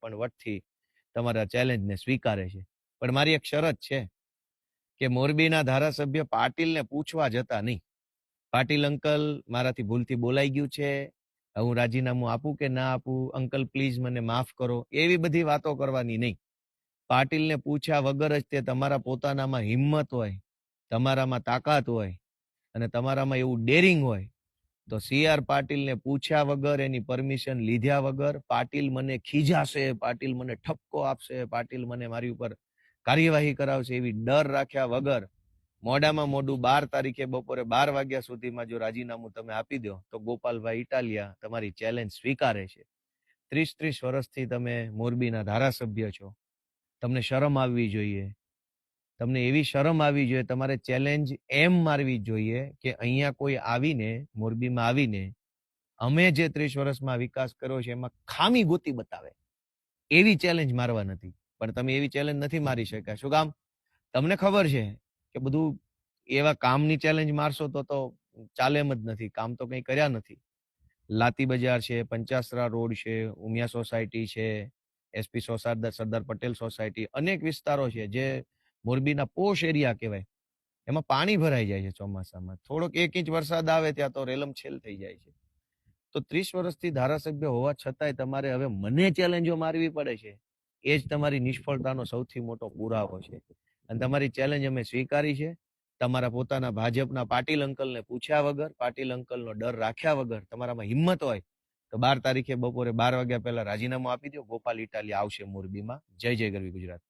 પણ વટથી તમારા ચેલેન્જને સ્વીકારે છે. પણ મારી એક શરત છે કે મોરબીના ધારાસભ્ય પાટીલને પૂછવા જતા નહીં. પાટીલ અંકલ, મારાથી ભૂલથી બોલાઈ ગયું છે, હું રાજીનામું આપું કે ના આપું, અંકલ પ્લીઝ મને માફ કરો, એવી બધી વાતો કરવાની નહીં. પાટીલને પૂછ્યા વગર જ તે તમારા પોતાનામાં હિંમત હોય, તમારામાં તાકાત હોય અને તમારામાં એવું ડેરિંગ હોય તો CR પાટીલને પૂછ્યા વગર, એની પરમિશન લીધા વગર, પાટીલ મને ખીજાશે, પાટીલ મને ઠપકો આપશે, પાટીલ મને મારી ઉપર કાર્યવાહી કરાવશે એવી ડર રાખ્યા વગર મોડામાં મોડું 12 તારીખે બપોરે 12 વાગ્યા સુધીમાં જો રાજીનામું તમે આપી દો તો ગોપાલભાઈ ઇટાલિયા તમારી ચેલેન્જ સ્વીકારે છે. 30 વર્ષથી તમે મોરબીના ધારાસભ્ય છો, તમને શરમ આવવી જોઈએ. તમને એવી શરમ આવવી જોઈએ, તમારે ચેલેન્જ એમ મારવી જોઈએ કે અહીંયા કોઈ આવીને, મોરબીમાં આવીને અમે જે 30 વર્ષમાં વિકાસ કર્યો છે એમાં ખામી ગોતી બતાવે, એવી ચેલેન્જ મારવા નથી. પણ તમે એવી ચેલેન્જ નથી મારી શક્યા. શું કામ? તમને ખબર છે કે બધું એવા કામની ચેલેન્જ મારશો તો ચાલે એમ જ નથી. કામ તો કંઈ કર્યા નથી. લાતી બજાર છે, પંચાસરા રોડ છે, ઉમિયા સોસાયટી છે, SP સરદાર પટેલ સોસાયટી, અનેક વિસ્તારો છે જે મોરબીના પોશ એરિયા કહેવાય. એમાં પાણી ભરાઈ જાય છે ચોમાસામાં. થોડોક 1 ઇંચ વરસાદ આવે ત્યાં તો રેલમછેલ થઈ જાય છે. તો 30 વર્ષથી ધારાસભ્ય હોવા છતાંય તમારે હવે મને ચેલેન્જો મારવી પડે છે, એ જ તમારી નિષ્ફળતાનો સૌથી મોટો પુરાવો છે. અને તમારી ચેલેન્જ અમે સ્વીકારી છે. તમારા પોતાના ભાજપના પાટીલ અંકલને પૂછ્યા વગર, પાટીલ અંકલનો ડર રાખ્યા વગર, તમારામાં હિંમત હોય તો 12 તારીખે બપોરે 12 વાગ્યા પહેલા રાજીનામું આપી દો. ગોપાલ ઇટાલિયા આવશે મોરબીમાં. જય જય ગરવી ગુજરાત.